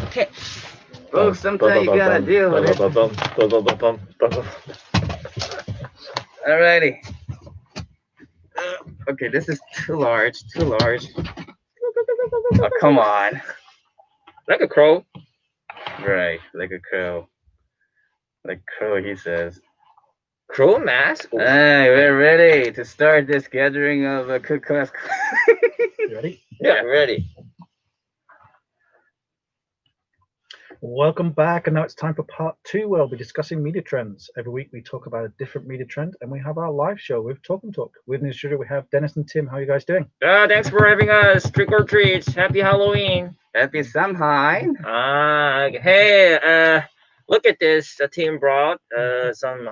Okay, folks, sometimes you gotta deal with it. Alrighty. Okay, this is too large. Too large. Oh, come on. Like a crow. Right, like a crow. Like crow, he says. Crow mask? Oof. Hey, we're ready to start this gathering of a cook class. You ready? Yeah, ready. Welcome back, and now it's time for part 2, where we'll be discussing media trends. Every week we talk about a different media trend, and we have our live show with Talk and Talk. With me in the studio we have Dennis and Tim. How are you guys doing? Thanks for having us. Trick or treats. Happy Halloween. Happy Samhain. Hey, look at this. The team brought some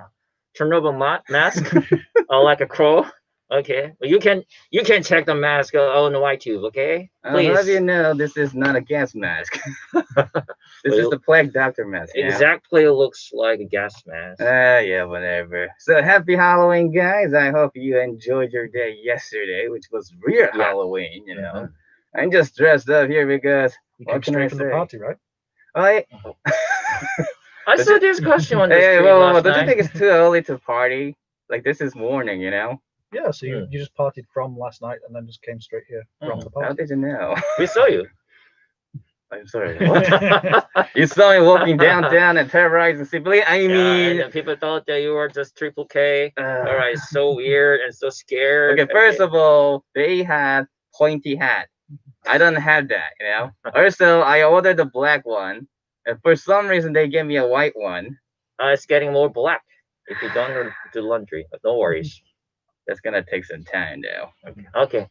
Chernobyl mask, like a crow. Okay, well, you can check the mask on the YTube. Okay, I'll have you please. know this is not a gas mask. This is the plague doctor mask. Exactly, looks like a gas mask. Yeah, whatever. So happy Halloween, guys. I hope you enjoyed your day yesterday, which was real Halloween, you know. I'm just dressed up here because You came straight from the party, right? I saw this question on the Hey, street well, last don't you night. think it's too early to party? Like this is morning, you know. Yeah, so you just partied from last night and then just came straight here from the party. How did you know? We saw you. I'm sorry. What? You saw me walking downtown and terrorizing civilians? I mean, and people thought that you were just Triple K. All right, so weird and so scared. Okay, first of all, they had pointy hat. I don't have that, you know. Also, I ordered the black one, and for some reason they gave me a white one. It's getting more black if you don't do laundry. But no worries. That's gonna take some time, though. Okay,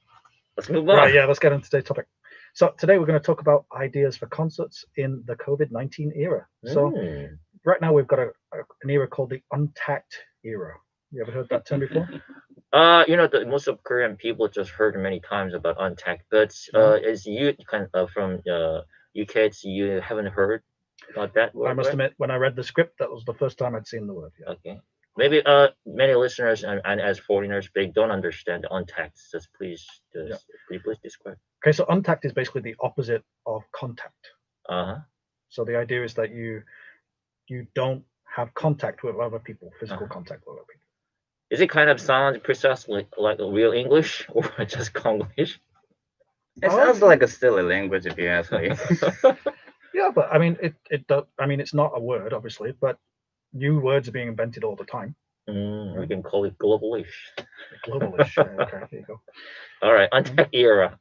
let's move on. Right, yeah, let's get into today's topic. So today we're going to talk about ideas for concerts in the COVID-19 era. So right now we've got an era called the untacked era. You ever heard that term before? Most of Korean people just heard many times about untacked, but as you kind of from you kids, you haven't heard about that word. I must admit, when I read the script, that was the first time I'd seen the word. Yeah. Okay. Maybe many listeners and as foreigners they don't understand untacked. Just please describe. Okay, so untacked is basically the opposite of contact. Uh-huh. So the idea is that you don't have contact with other people, physical contact with other people. Is it kind of sound precisely like a real English or just Konglish? It sounds like a silly language if you ask me. Yeah, but I mean it does. I mean it's not a word, obviously, but new words are being invented all the time. We can call it globalish. Globalish. Okay, there you go. All right, untacked era.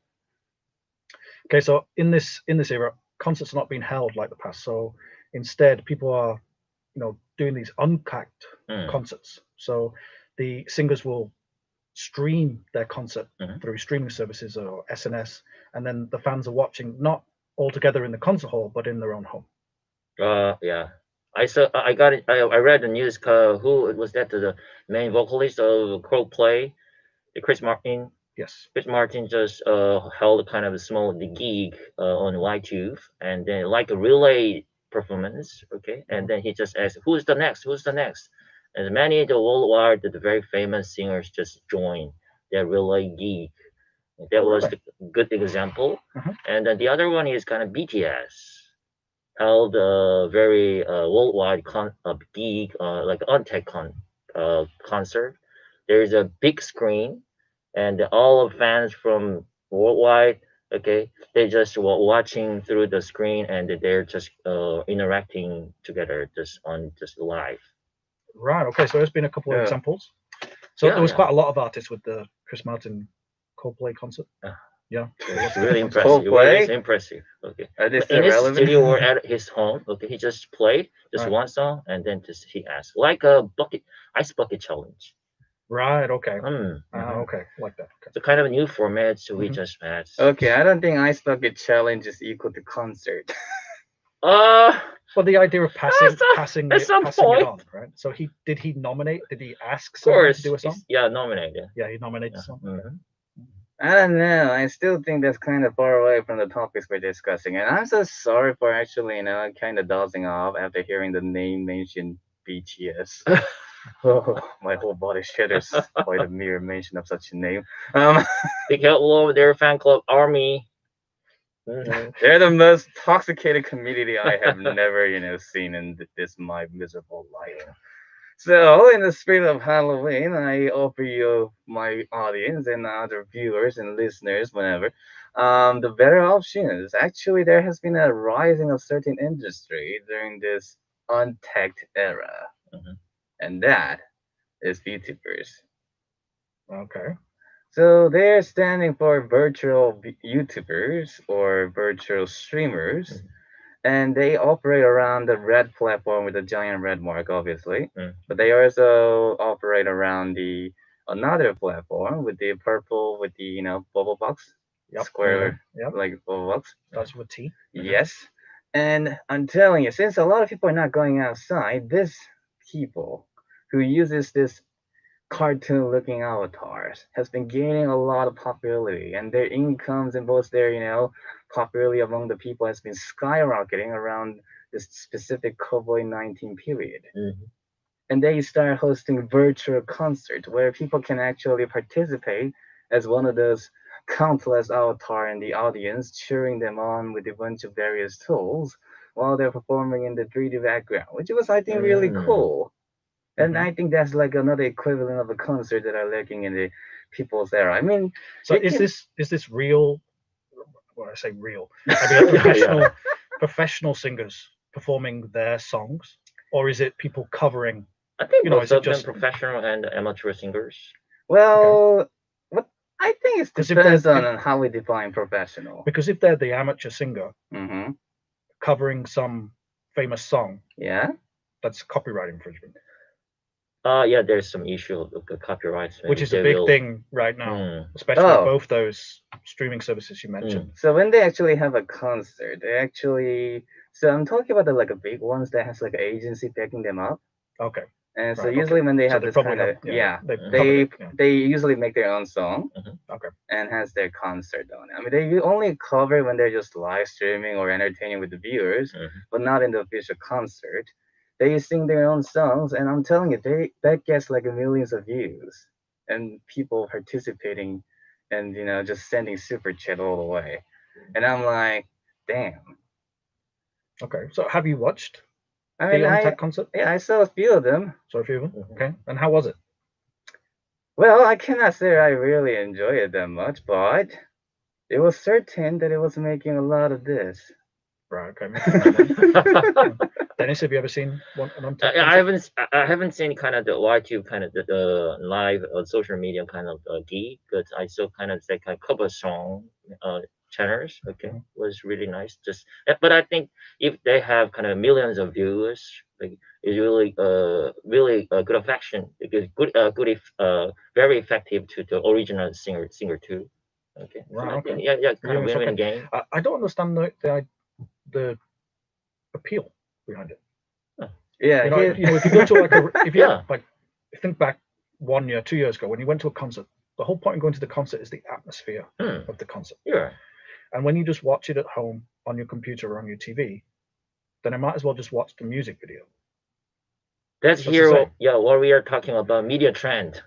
Okay, so in this era, concerts are not being held like the past. So instead, people are, doing these unpacked concerts. So the singers will stream their concert through streaming services or SNS, and then the fans are watching not all together in the concert hall, but in their own home. Yeah. I got it. I read the news. Who was that? The main vocalist of Coldplay, Chris Martin. Yes. Chris Martin just held a kind of a small gig on YTube, and then like a relay performance. Okay, and then he just asked, "Who's the next? Who's the next?" And many of the worldwide, the very famous singers just joined their relay gig. That was a good example. And then the other one is kind of BTS. Held a very worldwide gig, like untacked concert. There's a big screen, and all of fans from worldwide, okay, they just were watching through the screen, and they're just interacting together just live. Right. Okay. So there's been a couple of examples. So there was quite a lot of artists with the Chris Martin Coldplay concert. Yeah, it's really impressive. Really impressive. Okay, in his studio or at his home, okay, he just played just one song and then he asked like a ice bucket challenge. Right. Okay. Okay, like that. Okay. It's a kind of a new format, so we just had. Okay, I don't think ice bucket challenge is equal to concert. Well, the idea of passing it on, right? So did he nominate? Did he ask someone to do a song? Yeah, nominate. Yeah, he nominated a song. I don't know. I still think that's kind of far away from the topics we're discussing. And I'm so sorry for actually, kind of dozing off after hearing the name mentioned BTS. Oh, my whole body shudders by the mere mention of such a name. Big hello, their fan club army. Mhm. They're the most toxicated community I have never, seen in this my miserable life. So, in the spirit of Halloween, I offer you, my audience and other viewers and listeners, whenever, the better options. Actually, there has been a rising of certain industry during this untech era, Mhm. and that is VTubers. Okay. So they're standing for virtual YouTubers or virtual streamers, Mhm. and they operate around the red platform with the giant red mark, obviously. Mhm. But they also operate around the another platform with the purple with the bubble box, Yep. Mhm. square Yep. like bubble box. Starts with T. Mhm. Yes, and I'm telling you, since a lot of people are not going outside, this people who uses this cartoon looking avatars has been gaining a lot of popularity and their incomes and both their popularity among the people has been skyrocketing around this specific COVID-19 period. Mhm. And they start hosting virtual concerts where people can actually participate as one of those countless avatar in the audience cheering them on with a bunch of various tools while they're performing in the 3D background, which was I think really Mm. cool. And Hmm. I think that's like another equivalent of a concert that are lacking in the people's era. I mean, So you can. is this real? Well, I say real. I mean, Yeah. professional singers performing their songs, or is it people covering? I think You know, both is it of them just professional and amateur singers. okay? Well, what I think it Because if they're depends on how we define professional. if they're the amateur singer Mm-hmm. covering some famous song, Yeah. that's copyright infringement, Yeah, there's some issue of the copyrights. which Maybe is a they big will. thing right now, Mm. especially Oh, both those streaming services you mentioned. Mm. so when they actually have a concert, they actually. So I'm talking about the like a big ones that has like an agency backing them up. Okay, And so right, okay. usually when they So have they this probably kind have, of yeah, yeah, they've Mhm. covered it. they Yeah. they usually make their own song Mhm. Okay. and has their concert on it. I mean, they only cover when they're just live streaming or entertaining with the viewers, Mhm. but not in the official concert. They sing their own songs, and I'm telling you, they that gets like millions of views and people participating, and just sending super chat all the way. And I'm like, damn. Okay. So have you watched I the mean, Untapped concert? yeah, I saw a few of them. So a few of them. Mhm. Okay. And how was it? Well, I cannot say I really enjoy it that much, but it was certain that it was making a lot of this. Right. Okay. Making a lot of money. Hmm. Dennis, have you ever seen an Untapped I concert? haven't I haven't seen kind of the YouTube kind of the live social media kind of gig, but I saw kind of like a cover song channels. Okay, Mhm. was really nice. Just but I think if they have kind of millions of viewers, like it's really good affection because good if very effective to the original singer too. Okay, so Right. I Okay. think yeah kind of Viewing is win-win okay. game. I don't understand the appeal behind it. Huh. Yeah, he. If you go to like a if you Yeah. like think back 1 year, 2 years ago when you went to a concert, the whole point of going to the concert is the atmosphere Hmm. of the concert. Yeah. And when you just watch it at home on your computer or on your TV, then I might as well just watch the music video. That's That's the here. same. Yeah, what we are talking about media trend.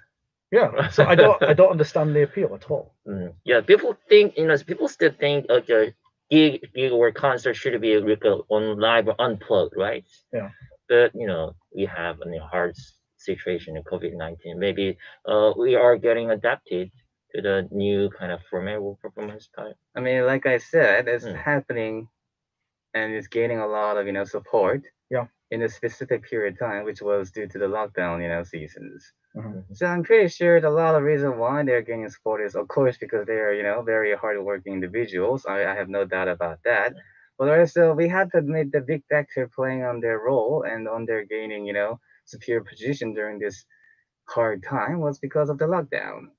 Yeah. So I don't understand the appeal at all. Yeah, people think people still think okay, gig or concert should be like on live or unplugged, right? Yeah. But we have a hard situation in COVID-19. Maybe we are getting adapted to the new kind of format or performance type. I mean, like I said, it's Mm, happening and it's gaining a lot of support Yeah. in a specific period of time, which was due to the lockdown seasons. Hmm. mhm, So I'm pretty sure that a lot of reason why they're gaining support is, of course, because they are very hardworking individuals. I have no doubt about that. But also, we have to admit the big factor playing on their role and on their gaining superior position during this hard time was because of the lockdown.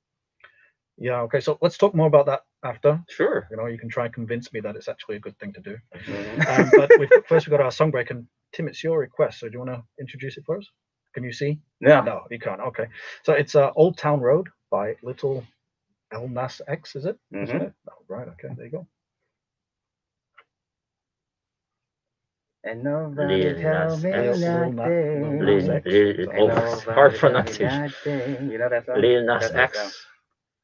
Yeah. Okay. So let's talk more about that after. Sure. You can try and convince me that it's actually a good thing to do. Mhm. But first we've got our song break, and Tim, it's your request. So do you want to introduce it for us? Can you see? No. No, you can't. Okay. So it's Old Town Road by Little El Nas X, is it? Is that Hmm. it? Oh, right. Okay. There you go. And nobody Lil tell Nas me X. Lil Nas nothing. X. So, And Oh, it's hard nobody tell me pronunciation. nothing. You know that song? Lil Or Nas that's the song? X.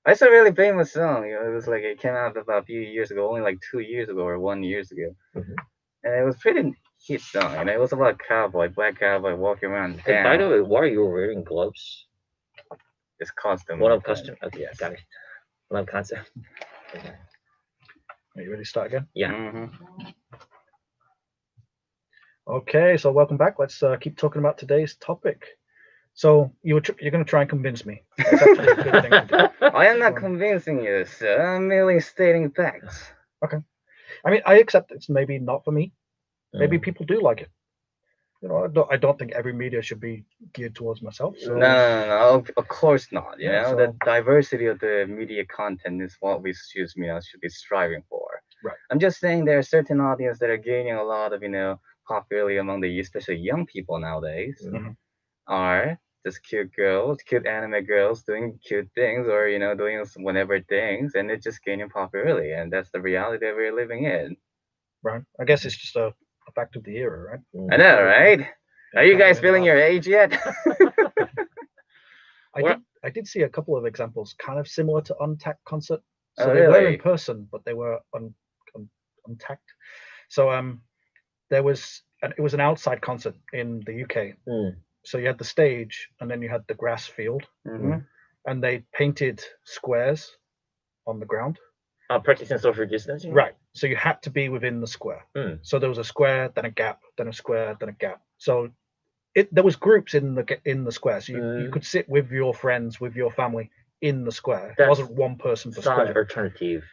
It's a really famous song. You know, it was like it came out about a few years ago, only like 2 years ago or 1 years ago, Mhm. and it was pretty hit song. And it was about a cowboy, black cowboy walking around Hey, by town. the way, why are you wearing gloves? It's custom, One my of friend. custom. Okay, Yes. got it. One of concept. Okay. Are you ready to start again? Yeah. Hmm. Okay, so welcome back. Let's keep talking about today's topic. So you're going to try and convince me. That's actually a good thing to do. I am not Um, convincing you, sir. I'm merely stating facts. okay. I mean, I accept it's maybe not for me. Maybe Mm. people do like it. You know, I don't think every media should be geared towards myself. No, So no, no, of course not. You yeah, know, the so diversity of the media content is what we should be striving for. right. I'm just saying there are certain audience that are gaining a lot of, popularity among the especially young people nowadays Mm. Mhm. are just cute girls, cute anime girls doing cute things or, doing whatever things, and it's just gaining popularity, and that's the reality that we're living in. Right. I guess it's just a fact of the era, right? I Mm. know, People right? Are you can't do guys anything feeling about it. your age yet? I Well, did see a couple of examples kind of similar to Untact concert. So Oh, they were in really? person, but they were untacked. So there was it was an outside concert in the UK. mm, So you had the stage, and then you had the grass field, Mm-hmm. mm. and they painted squares on the ground. Practicing social distancing, right? Right. So you had to be within the square. Mm. So there was a square, then a gap, then a square, then a gap. So there was groups in the square. So you Mm. could sit with your friends, with your family in the square. It That's wasn't one person per sounds square, alternative.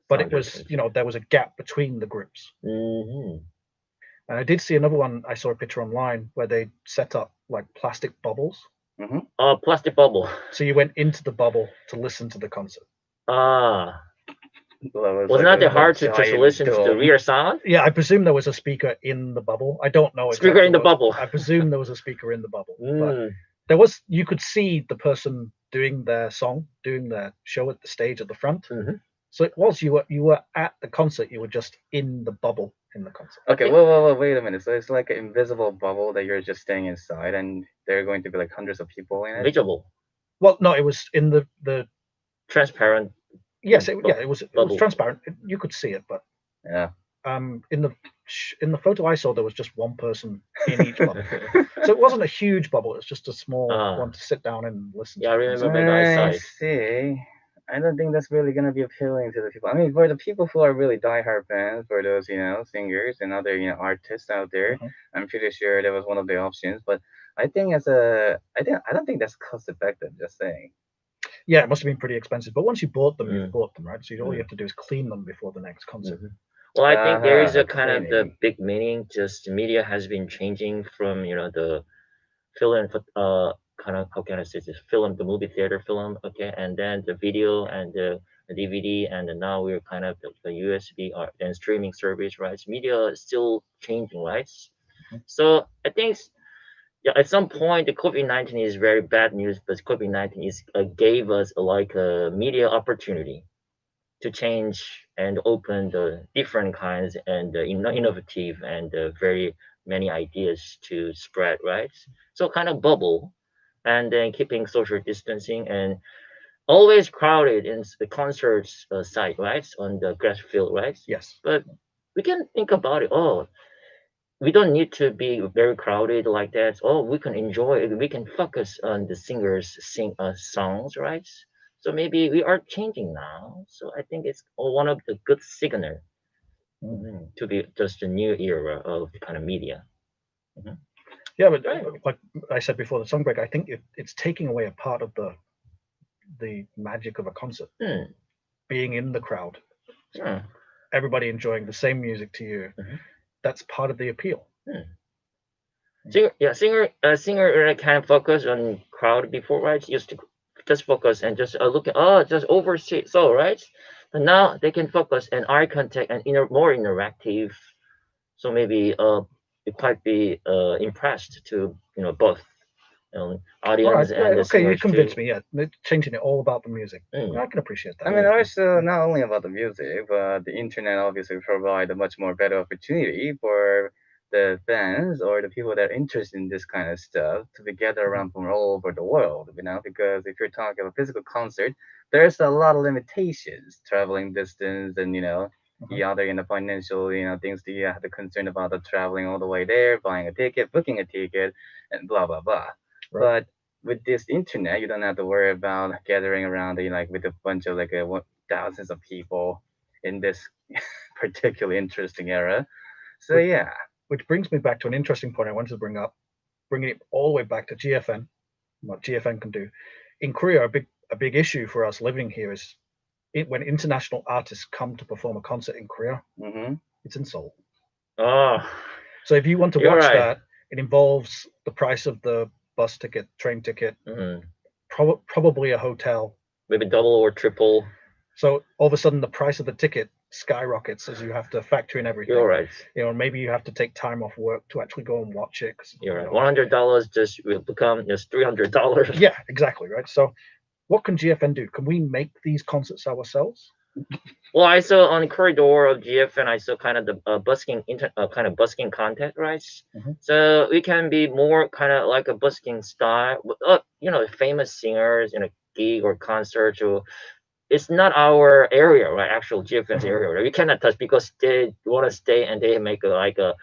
but it Sounds was alternative. there was a gap between the groups. Mm-hmm. And I did see another one. I saw a picture online where they set up like plastic bubbles. Mm-hmm. Plastic bubble. So you went into the bubble to listen to the concert. Ah, Well, it was wasn't like that a hard to just giant listen to the dome. real sound? Yeah, I presume there was a speaker in the bubble. I don't know Speaker exactly in the what. bubble. I presume there was a speaker in the bubble, but Mm. there was. You could see the person doing their song, doing their show at the stage at the front. Mm-hmm. So it was you were at the concert. You were just in the bubble in the concert. I Okay, think whoa, wait a minute. So it's like an invisible bubble that you're just staying inside, and there are going to be like hundreds of people in it. visible, Well, no, it was in the transparent yes, bu- it was bubble. transparent. You could see it, but Yeah. in the photo I saw, there was just one person in each bubble. So it wasn't a huge bubble. It was just a small one Ah, to sit down and listen yeah, to I the remember concert. by the I eyesight. see. I don't think that's really gonna be appealing to the people. I mean, for the people who are really diehard fans, for those singers and other artists out there, Mhm. I'm pretty sure that was one of the options. But I don't think that's cost effective. Just saying. Yeah, it must have been pretty expensive. But once you bought them, you've Mm, bought them, right? So all you mm, have to do is clean them before the next concert. hmm. Well, I think there is a kind of the Cleaning. big meaning. Just the media has been changing from the film, kind of, how can I say this, film, the movie theater film, okay, and then the video and the DVD, and then now we're kind of the USB or and streaming service, right? Media is still changing, right? Mhm. So I think, yeah, at some point the COVID-19 is very bad news, but COVID-19 is gave us like a media opportunity to change and open the different kinds and innovative and very many ideas to spread, right? So kind of bubble, and then keeping social distancing and always crowded in the concerts site, right, on the grass field, right? Yes. But we can think about it. Oh, we don't need to be very crowded like that. Oh, we can enjoy it. We can focus on the singers sing songs, right? So maybe we are changing now. So I think it's one of the good signal, Mm. to be just a new era of the kind of media. Mhm. Yeah, but Right. like I said before, the song break, I think it's taking away a part of the magic of a concert. Hmm. Being in the crowd, Hmm. everybody enjoying the same music to you. Mhm. That's part of the appeal. Hmm. Singer can focus on crowd before, right? Used to just focus and just look at, just oversee, so right. But now they can focus and eye contact and more interactive. So maybe it might be impressed to both All right, audience yeah, and the okay, you singers too. convinced me. Yeah, they're changing it all about the music. Mm, I can appreciate I that. mean, mm, also not only about the music, but the internet obviously provide a much more better opportunity for the fans or the people that are interested in this kind of stuff to be gathered Mhm. around from all over the world. Because if you're talking about physical concert, there's a lot of limitations, traveling distance, and Mhm. the other financial things that you have to concern about, the traveling all the way there, buying a ticket, booking a ticket, and blah blah blah. Right. But with this internet, you don't have to worry about gathering around with a bunch of thousands of people in this particularly interesting era. So Which, yeah. which brings me back to an interesting point I wanted to bring up, bringing it all the way back to GFN, what GFN can do. In Korea, a big issue for us living here is when international artists come to perform a concert in Korea, Hmm. it's in Seoul. Oh, So if you want to you're watch right. that, it involves the price of the bus ticket, train ticket, Mm. probably a hotel. Maybe double or triple. So all of a sudden, the price of the ticket skyrockets as you have to factor in You're everything. right. Maybe you have to take time off work to actually go and watch it. You're right. $100 just will become just $300. Yeah, exactly, right. So what can GFN do? Can we make these concerts ourselves? Well, I saw on the corridor of GFN, I saw kind of the kind of busking content, right? Mhm. So we can be more kind of like a busking style. Famous singers in a gig or concert, or it's not our area, right? Actual GFN's Mhm. area, right? We cannot touch because they want to stay and they make a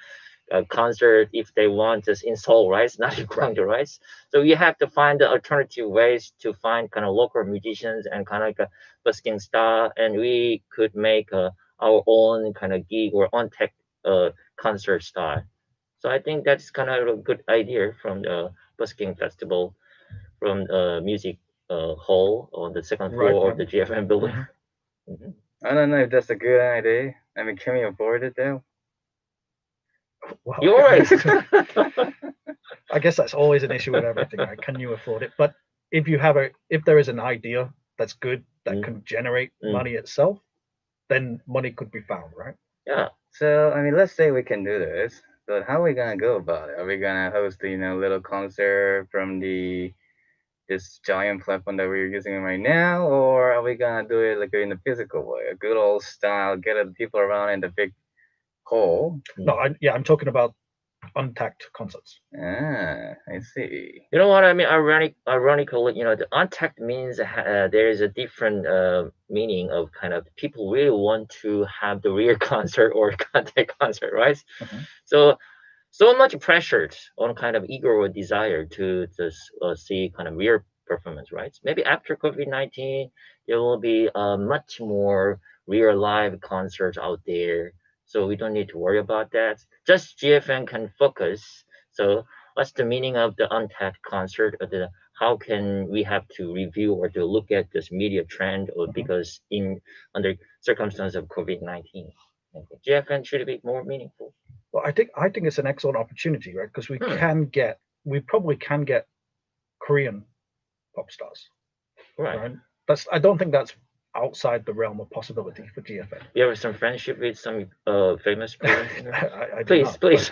concert if they want just in Seoul, right? It's not in Right. Gwangju, right? So you have to find the alternative ways to find kind of local musicians and kind of like a busking style, and we could make our own kind of gig or on tech concert style. So I think that's kind of a good idea from the busking festival from music hall on the second Right, floor of right. the GFN building. Mhm. Mhm. I don't know if that's a good idea. I mean, can we afford it though? Well, You're right. I guess that's always an issue with everything, right? Can you afford it? But if there is an idea that's good that Mm, can generate mm. money itself, then money could be found, right? Yeah. So, I mean, let's say we can do this, but how are we gonna go about it? Are we gonna host a little concert from the this giant platform that we're using right now, or are we gonna do it like in a physical way, a good old style, get the people around in the big hall? No, Mm. I'm talking about untacked concerts. Ah, I see. You know what I mean? Ironically, the untact means there is a different meaning of kind of people really want to have the real concert or contact concert, right? Mhm. So so much pressured on kind of ego or desire to just see kind of real performance, right? Maybe after COVID-19, there will be much more real live concerts out there. So we don't need to worry about that. Just GFN can focus. So what's the meaning of the untapped concert? Or how can we have to review or to look at this media trend? Or Mhm. because in under circumstances of COVID-19, GFN should be more meaningful. Well, I think it's an excellent opportunity, right? Because Hmm. we probably can get Korean pop stars, Right. right? I don't think that's outside the realm of possibility for GFN. You have some friendship with some famous Korean singer? I do Please, not, but please.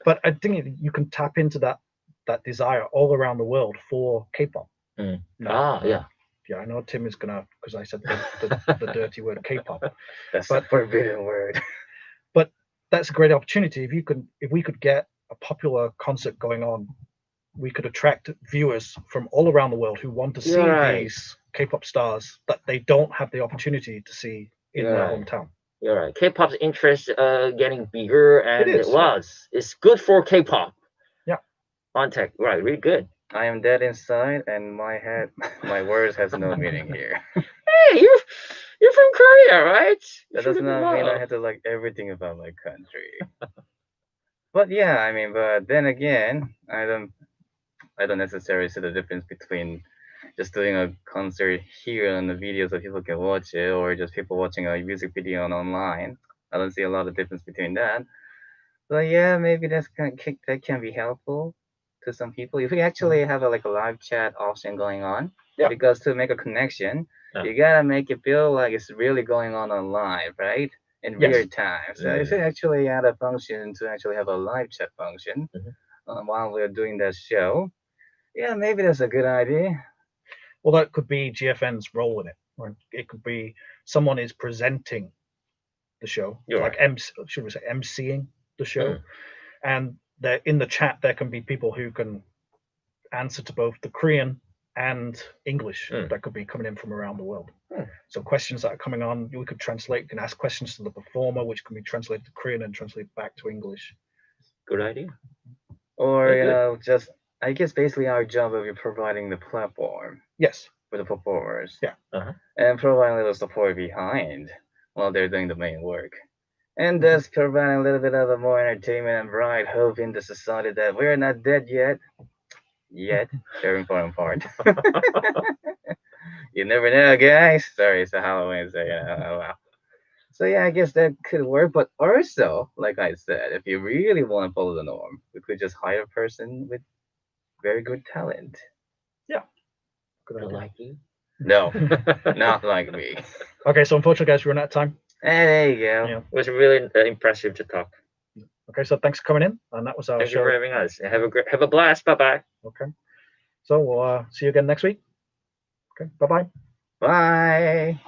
but I think you can tap into that desire all around the world for K-pop Mm. now, Ah, right? yeah. Yeah, I know Tim is gonna because I said the dirty word K-pop, That's a but forbidden word. but that's a great opportunity. If we could get a popular concert going on, we could attract viewers from all around the world who want to You're see right. these K-pop stars that they don't have the opportunity to see in You're their right. hometown. You're right. K-pop's interest getting bigger, It and it is, yeah, was. It's good for K-pop. yeah. On tech, right? Really good. I am dead inside, and my head, my words has no meaning here. Hey, you're from Korea, right? You That does should be not mean I love. have to like everything about my country. But yeah, I mean, but then again, I don't necessarily see the difference between just doing a concert here on the video so people can watch it, or just people watching a music video on online. I don't see a lot of difference between that. But yeah, maybe that can be helpful to some people if we Mhm. actually have like a live chat option going on. Yeah. Because to make a connection, Yeah. you gotta make it feel like it's really going on live, right? In real Yes. time. So if Mm. you actually add a function to actually have a live chat function Mhm. while we're doing that show, yeah, maybe that's a good idea. Well, that could be GFN's role in it. Right? It could be someone is presenting the show, You're like right. should we say emceeing the show, Mm. and there in the chat there can be people who can answer to both the Korean and English that could be coming in from around the world. So questions that are coming on, we could translate. You can ask questions to the performer, which can be translated to Korean and translated back to English. Good idea. Or Yeah, just I guess basically our job will be providing the platform Yes. for the performers. Yeah. Uh-huh. And providing a little support behind while they're doing the main work. And thus providing a little bit of a more entertainment and bright hope in the society that we're not dead yet. Yet. Very important part. You never know, guys. Sorry, it's a Halloween, so oh well. So yeah, I guess that could work. But also, like I said, if you really want to follow the norm, we could just hire a person with very good talent. Yeah. Good Not idea. like you. No, not like me. Okay, so unfortunately, guys, we're running out of time. Hey, there you go. Yeah. It was really impressive to talk. Okay, so thanks for coming in, and that was our Thank you show. for having us. Have a blast. Bye bye. Okay, so we'll see you again next week. Okay, bye-bye. Bye.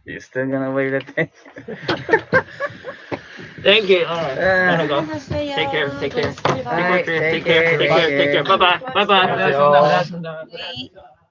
You still gonna wave at me? Thank you. All right. Gotta go. 안녕하세요. Take care. Take care. Alright, Take take care. care, Take take care. Take care. care. Bye bye. Bye bye. 안녕하세요. 네. 감사합니다.